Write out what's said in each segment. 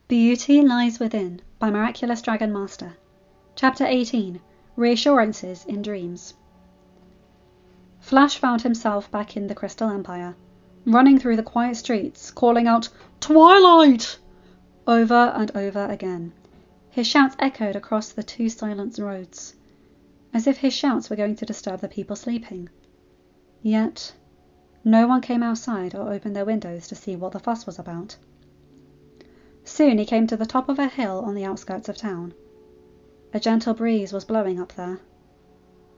Beauty Lies Within by MiraculousDragonMaster. Chapter 18. Reassurances in Dreams. Flash found himself back in the Crystal Empire, running through the quiet streets, calling out, "Twilight!" over and over again. His shouts echoed across the two silent roads, as if his shouts were going to disturb the people sleeping. Yet, no one came outside or opened their windows to see what the fuss was about. Soon he came to the top of a hill on the outskirts of town. A gentle breeze was blowing up there.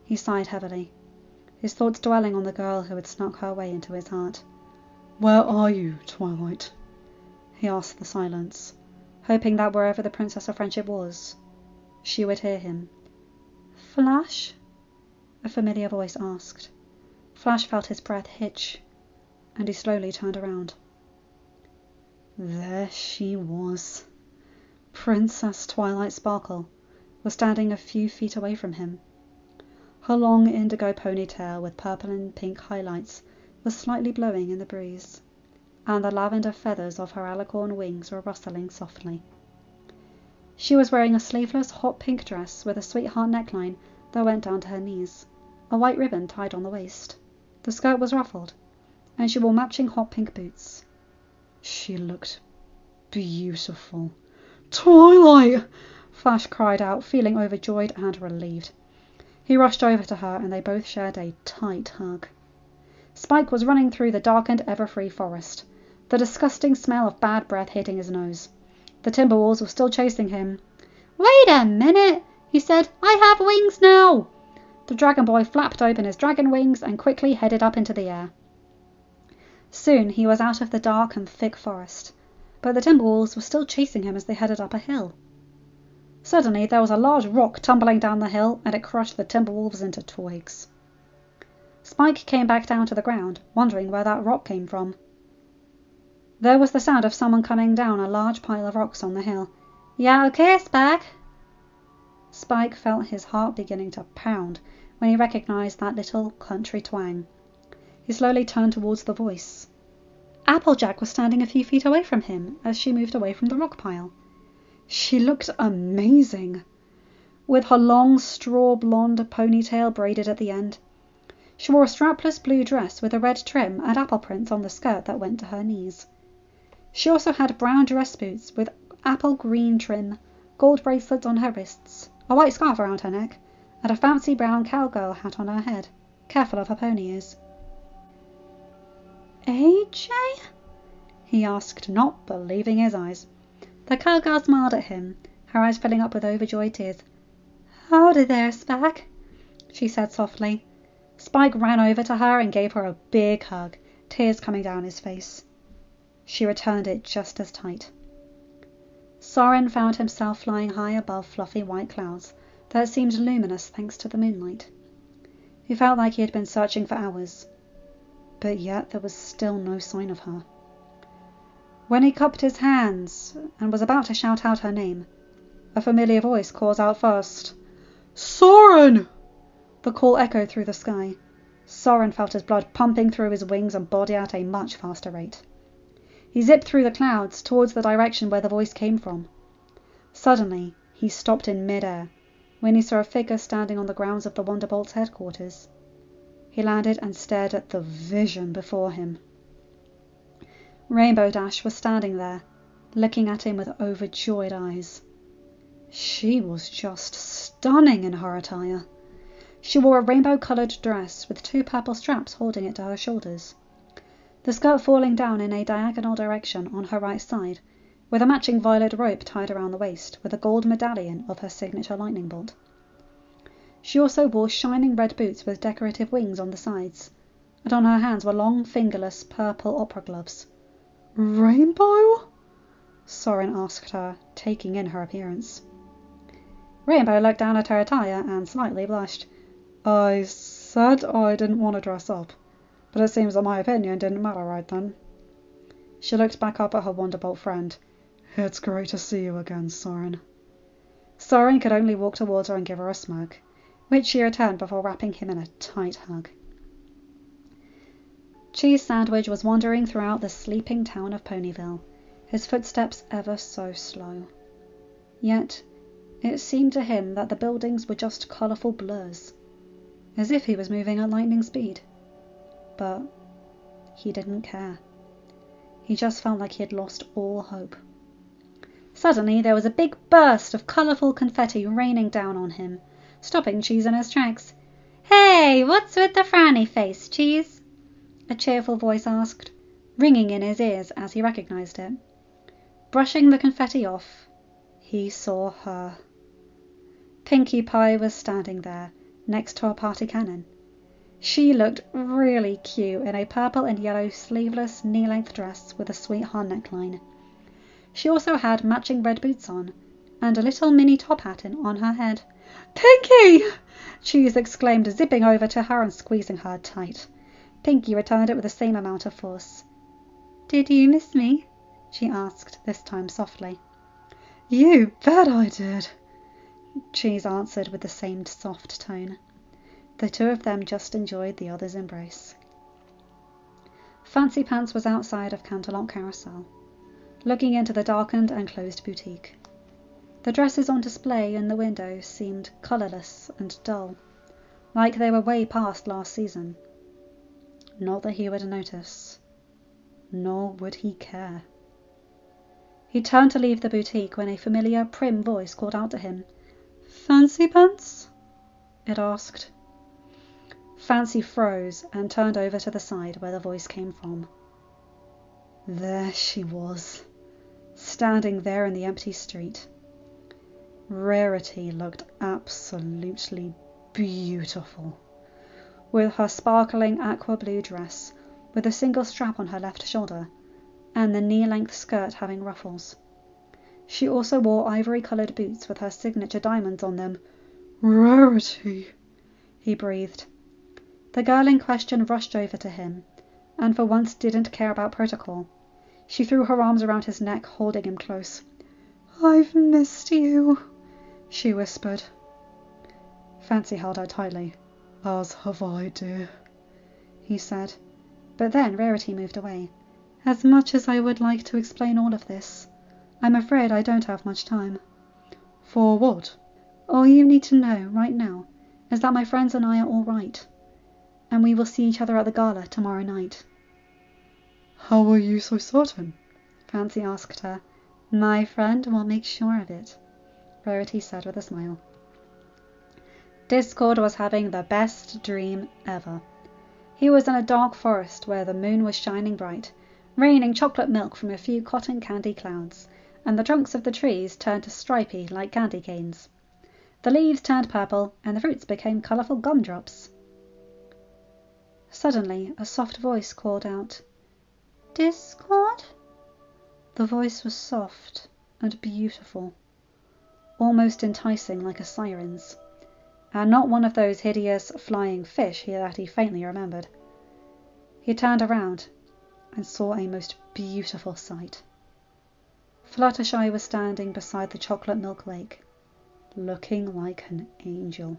He sighed heavily, his thoughts dwelling on the girl who had snuck her way into his heart. "Where are you, Twilight?" he asked the silence, hoping that wherever the Princess of Friendship was, she would hear him. "Flash?" a familiar voice asked. Flash felt his breath hitch, and he slowly turned around. There she was. Princess Twilight Sparkle was standing a few feet away from him. Her long indigo ponytail with purple and pink highlights was slightly blowing in the breeze, and the lavender feathers of her alicorn wings were rustling softly. She was wearing a sleeveless hot pink dress with a sweetheart neckline that went down to her knees, a white ribbon tied on the waist. The skirt was ruffled, and she wore matching hot pink boots. She looked beautiful. "Twilight!" Flash cried out, feeling overjoyed and relieved. He rushed over to her and they both shared a tight hug. Spike was running through the darkened Everfree forest, the disgusting smell of bad breath hitting his nose. The Timberwolves were still chasing him. "Wait a minute," he said. "I have wings now!" The dragon boy flapped open his dragon wings and quickly headed up into the air. Soon he was out of the dark and thick forest, but the Timberwolves were still chasing him as they headed up a hill. Suddenly there was a large rock tumbling down the hill, and it crushed the Timberwolves into twigs. Spike came back down to the ground, wondering where that rock came from. There was the sound of someone coming down a large pile of rocks on the hill. "Yeah, okay, Spike?" Spike felt his heart beginning to pound when he recognized that little country twang. He slowly turned towards the voice. Applejack was standing a few feet away from him as she moved away from the rock pile. She looked amazing, with her long straw blonde ponytail braided at the end. She wore a strapless blue dress with a red trim and apple prints on the skirt that went to her knees. She also had brown dress boots with apple green trim, gold bracelets on her wrists, a white scarf around her neck, and a fancy brown cowgirl hat on her head, careful of her pony ears. "AJ?" he asked, not believing his eyes. The cowgirl smiled at him, her eyes filling up with overjoyed tears. "Howdy there, Spike," she said softly. Spike ran over to her and gave her a big hug, tears coming down his face. She returned it just as tight. Soren found himself flying high above fluffy white clouds that seemed luminous thanks to the moonlight. He felt like he had been searching for hours, but yet there was still no sign of her. When he cupped his hands and was about to shout out her name, a familiar voice calls out first. "Soren!" The call echoed through the sky. Soren felt his blood pumping through his wings and body at a much faster rate. He zipped through the clouds towards the direction where the voice came from. Suddenly, he stopped in mid-air when he saw a figure standing on the grounds of the Wonderbolt's headquarters. He landed and stared at the vision before him. Rainbow Dash was standing there, looking at him with overjoyed eyes. She was just stunning in her attire. She wore a rainbow-coloured dress with two purple straps holding it to her shoulders, the skirt falling down in a diagonal direction on her right side, with a matching violet rope tied around the waist with a gold medallion of her signature lightning bolt. She also wore shining red boots with decorative wings on the sides, and on her hands were long fingerless purple opera gloves. "Rainbow?" Soren asked her, taking in her appearance. Rainbow looked down at her attire and slightly blushed. "I said I didn't want to dress up, but it seems that my opinion didn't matter right then." She looked back up at her Wonderbolt friend. "It's great to see you again, Soren." Soren could only walk towards her and give her a smirk, which she returned before wrapping him in a tight hug. Cheese Sandwich was wandering throughout the sleeping town of Ponyville, his footsteps ever so slow. Yet it seemed to him that the buildings were just colourful blurs, as if he was moving at lightning speed. But he didn't care. He just felt like he had lost all hope. Suddenly there was a big burst of colourful confetti raining down on him, stopping Cheese in his tracks. "Hey, what's with the frowny face, Cheese?" a cheerful voice asked, ringing in his ears as he recognised it. Brushing the confetti off, he saw her. Pinkie Pie was standing there, next to a party cannon. She looked really cute in a purple and yellow sleeveless knee-length dress with a sweetheart neckline. She also had matching red boots on, and a little mini top hat on her head. "Pinkie!" Cheese exclaimed, zipping over to her and squeezing her tight. Pinkie returned it with the same amount of force. "Did you miss me?" she asked, this time softly. "You bet I did," Cheese answered with the same soft tone. The two of them just enjoyed the other's embrace. Fancy Pants was outside of Canterlot Carousel, looking into the darkened and closed boutique. The dresses on display in the window seemed colourless and dull, like they were way past last season. Not that he would notice, nor would he care. He turned to leave the boutique when a familiar, prim voice called out to him. "Fancy Pants?" it asked. Fancy froze and turned over to the side where the voice came from. There she was, standing there in the empty street. Rarity looked absolutely beautiful, with her sparkling aqua blue dress with a single strap on her left shoulder, and the knee-length skirt having ruffles. She also wore ivory-coloured boots with her signature diamonds on them. "Rarity," he breathed. The girl in question rushed over to him, and for once didn't care about protocol. She threw her arms around his neck, holding him close. "I've missed you," she whispered. Fancy held her tightly. "As have I, dear," he said. But then Rarity moved away. "As much as I would like to explain all of this, I'm afraid I don't have much time." "For what?" "All you need to know right now is that my friends and I are all right, and we will see each other at the gala tomorrow night." "How are you so certain?" Fancy asked her. "My friend will make sure of it," Rarity said with a smile. Discord was having the best dream ever. He was in a dark forest where the moon was shining bright, raining chocolate milk from a few cotton candy clouds, and the trunks of the trees turned to stripy like candy canes. The leaves turned purple, and the fruits became colourful gumdrops. Suddenly a soft voice called out, "Discord?" The voice was soft and beautiful, almost enticing like a siren's, and not one of those hideous flying fish that he faintly remembered. He turned around and saw a most beautiful sight. Fluttershy was standing beside the chocolate milk lake, looking like an angel.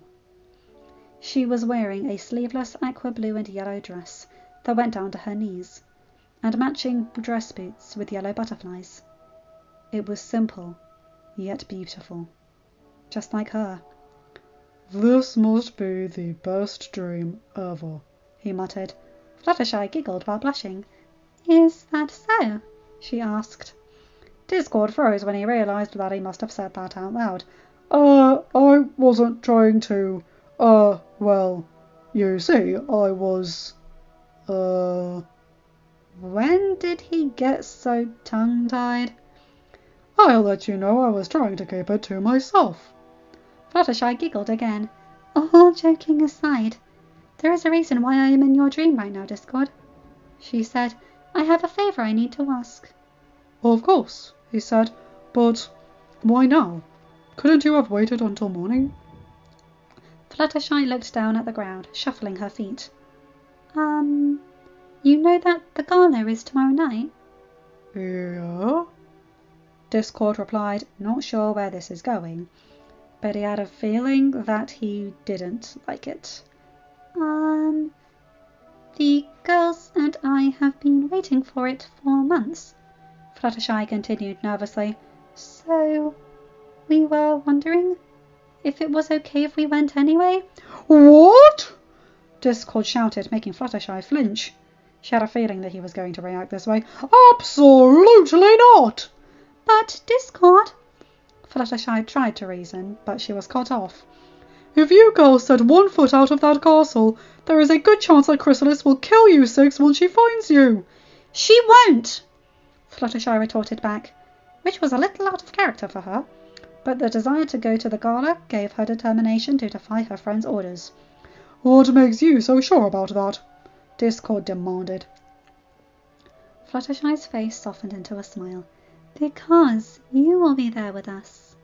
She was wearing a sleeveless aqua blue and yellow dress that went down to her knees, and matching dress boots with yellow butterflies. It was simple, yet beautiful, just like her. "This must be the best dream ever," he muttered. Fluttershy giggled while blushing. "Is that so?" she asked. Discord froze when he realised that he must have said that out loud. I wasn't trying to, well, you see, I was, When did he get so tongue-tied? "I'll let you know I was trying to keep it to myself." Fluttershy giggled again. "All joking aside, there is a reason why I am in your dream right now, Discord," she said. "I have a favour I need to ask." "Of course," he said, "but why now? Couldn't you have waited until morning?" Fluttershy looked down at the ground, shuffling her feet. You know that the gala is tomorrow night?" "Yeah?" Discord replied, not sure where this is going, but he had a feeling that he didn't like it. The girls and I have been waiting for it for months. Fluttershy continued nervously. So, we were wondering if it was okay if we went anyway? What? Discord shouted, making Fluttershy flinch. She had a feeling that he was going to react this way. Absolutely not! But Discord... Fluttershy tried to reason, but she was cut off. If you girls set 1 foot out of that castle, there is a good chance that Chrysalis will kill you 6 once she finds you. She won't! Fluttershy retorted back, which was a little out of character for her, but the desire to go to the gala gave her determination to defy her friend's orders. What makes you so sure about that? Discord demanded. Fluttershy's face softened into a smile. Because you will be there with us,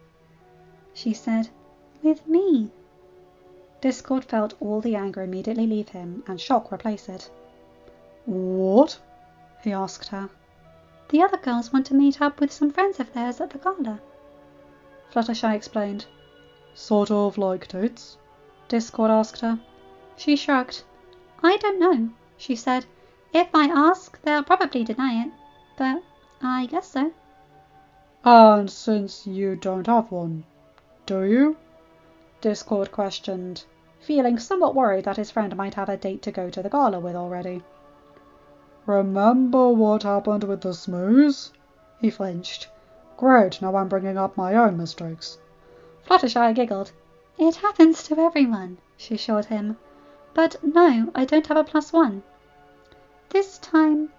she said. With me. Discord felt all the anger immediately leave him and shock replace it. What? He asked her. The other girls want to meet up with some friends of theirs at the gala, Fluttershy explained. Sort of like dates? Discord asked her. She shrugged. I don't know, she said. If I ask, they'll probably deny it, but I guess so. And since you don't have one, do you? Discord questioned, feeling somewhat worried that his friend might have a date to go to the gala with already. Remember what happened with the Smooths? He flinched. Great, now I'm bringing up my own mistakes. Fluttershy giggled. It happens to everyone, she assured him. But no, I don't have a +1. This time,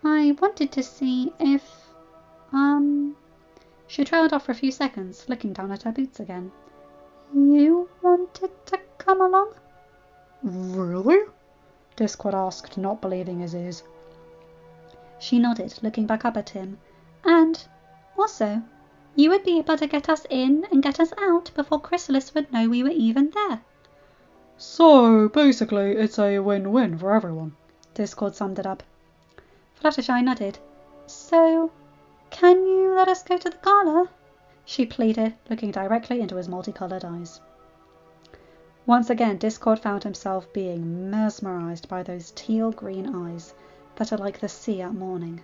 I wanted to see if, She trailed off for a few seconds, looking down at her boots again. You wanted to come along? Really? Discord asked, not believing his ears. She nodded, looking back up at him. And, also, you would be able to get us in and get us out before Chrysalis would know we were even there. So, basically, it's a win-win for everyone. Discord summed it up. Fluttershy nodded. So, can you let us go to the gala? She pleaded, looking directly into his multicoloured eyes. Once again, Discord found himself being mesmerised by those teal-green eyes that are like the sea at morning.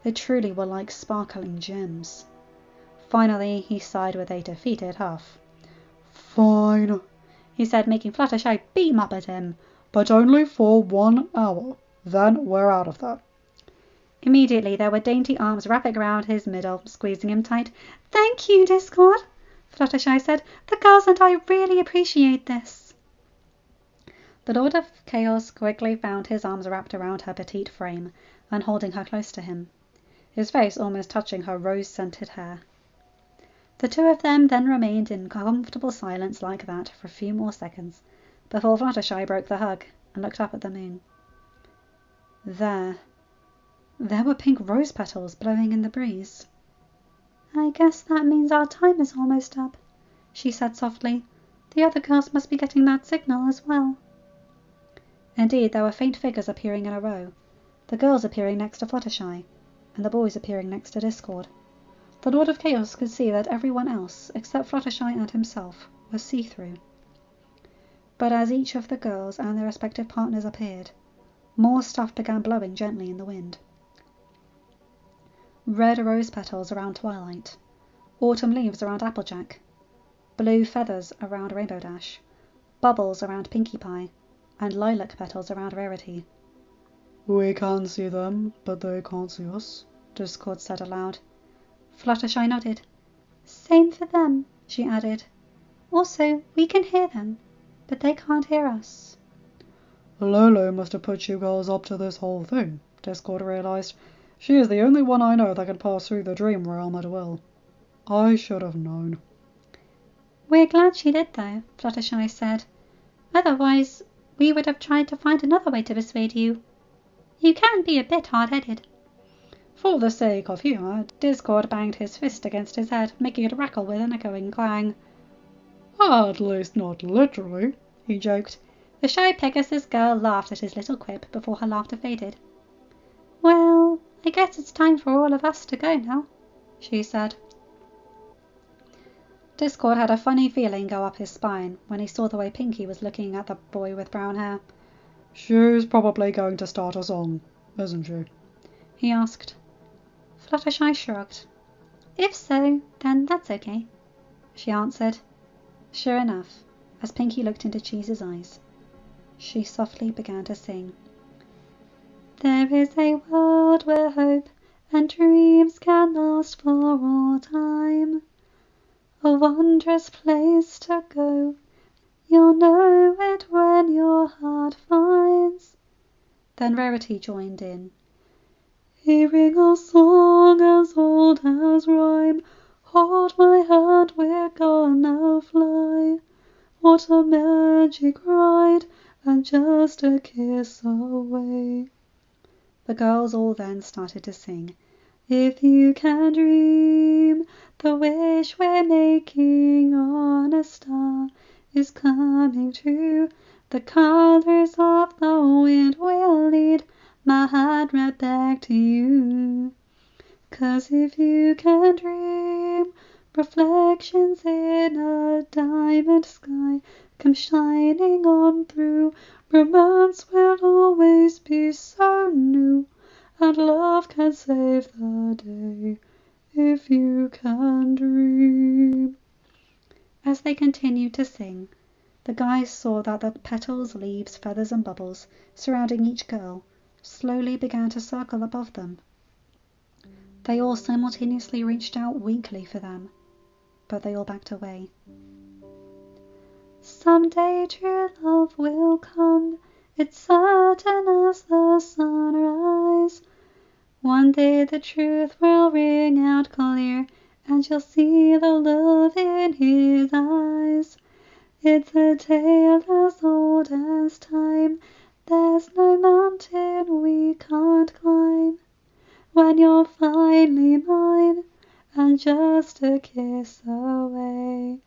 They truly were like sparkling gems. Finally, he sighed with a defeated huff. Fine, he said, making Fluttershy beam up at him. But only for 1 hour. Then we're out of there. Immediately there were dainty arms wrapping around his middle, squeezing him tight. Thank you, Discord, Fluttershy said. The girls and I really appreciate this. The Lord of Chaos quickly found his arms wrapped around her petite frame and holding her close to him, his face almost touching her rose-scented hair. The two of them then remained in comfortable silence like that for a few more seconds, before Fluttershy broke the hug and looked up at the moon. There were pink rose petals blowing in the breeze. I guess that means our time is almost up, she said softly. The other girls must be getting that signal as well. Indeed, there were faint figures appearing in a row, the girls appearing next to Fluttershy, and the boys appearing next to Discord. The Lord of Chaos could see that everyone else, except Fluttershy and himself, was see-through. But as each of the girls and their respective partners appeared, more stuff began blowing gently in the wind. Red rose petals around Twilight, autumn leaves around Applejack, blue feathers around Rainbow Dash, bubbles around Pinkie Pie, and lilac petals around Rarity. We can see them, but they can't see us, Discord said aloud. Fluttershy nodded. Same for them, she added. Also, we can hear them, but they can't hear us. Lolo must have put you girls up to this whole thing, Discord realised. She is the only one I know that can pass through the dream realm at will. I should have known. We're glad she did, though, Fluttershy said. Otherwise, we would have tried to find another way to persuade you. You can be a bit hard-headed. For the sake of humour, Discord banged his fist against his head, making it rackle with an echoing clang. At least not literally, he joked. The shy Pegasus girl laughed at his little quip before her laughter faded. Well, I guess it's time for all of us to go now, she said. Discord had a funny feeling go up his spine when he saw the way Pinkie was looking at the boy with brown hair. She's probably going to start a song, isn't she? He asked. Fluttershy shrugged. If so, then that's okay, she answered. Sure enough, as Pinky looked into Cheese's eyes, she softly began to sing. There is a world where hope and dreams can last for all time. A wondrous place to go. You'll know it when your heart finds. Then Rarity joined in. Hearing a song as old as rhyme, hold my hand, we're gonna fly. What a magic ride, and just a kiss away. The girls all then started to sing. If you can dream, the wish we're making on a star is coming true. The colors of the wind will lead my heart right back to you. 'Cause if you can dream, reflections in a diamond sky come shining on through. Romance will always be so new, and love can save the day. If you can dream. As they continued to sing, the guys saw that the petals, leaves, feathers, and bubbles surrounding each girl slowly began to circle above them. They all simultaneously reached out weakly for them, but they all backed away. Someday true love will come, it's certain as the sunrise. One day the truth will ring out clear, and you'll see the love in his eyes. It's a tale as old as time, there's no mountain we can't climb. When you're finally mine, and just a kiss away.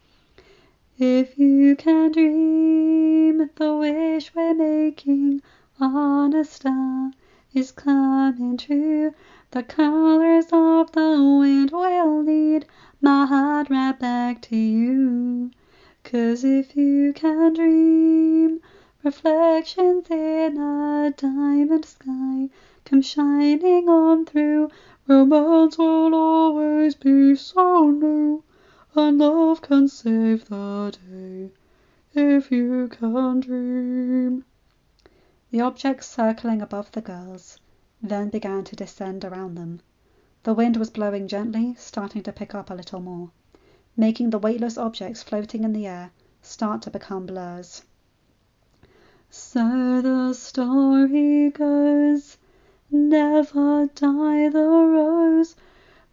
If you can dream, the wish we're making on a star is coming true. The colors of the wind will lead my heart right back to you. 'Cause if you can dream, reflections in a diamond sky come shining on through. Romance will always be so new, and love can save the day. If you can dream. The objects circling above the girls then began to descend around them. The wind was blowing gently, starting to pick up a little more, making the weightless objects floating in the air start to become blurs. So the story goes, never die the rose.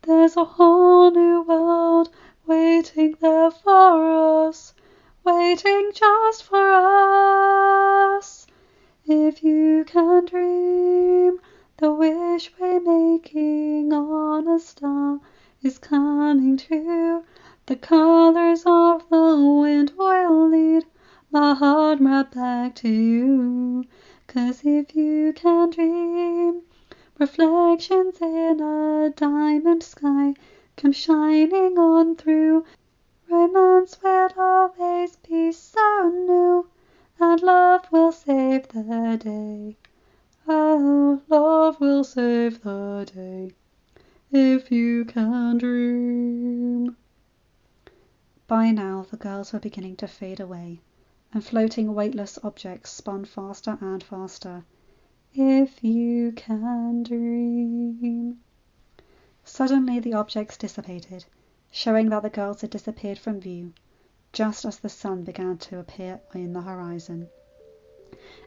There's a whole new world waiting there for us, waiting just for us. If you can dream, the wish we're making on a star is coming true. The colors of the wind will lead my heart right back to you. 'Cause if you can dream, reflections in a diamond sky come shining on through. Romance will always be so new, and love will save the day. Oh, love will save the day, if you can dream. By now the girls were beginning to fade away, and floating weightless objects spun faster and faster. If you can dream. Suddenly the objects dissipated, showing that the girls had disappeared from view, just as the sun began to appear in the horizon.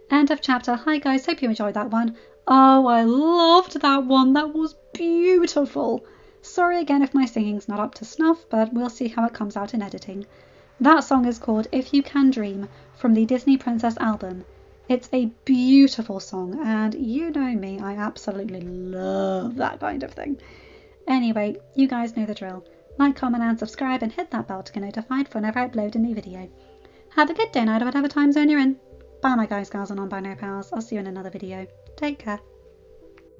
End of chapter. Hi guys, hope you enjoyed that one. Oh, I loved that one. That was beautiful. Sorry again if my singing's not up to snuff, but we'll see how it comes out in editing. That song is called If You Can Dream from the Disney Princess album. It's a beautiful song, and you know me, I absolutely love that kind of thing. Anyway, you guys know the drill. Like, comment and subscribe, and hit that bell to get notified for whenever I upload a new video. Have a good day, night, or whatever time zone you're in. Bye my guys, gals and non-binary pals. I'll see you in another video. Take care.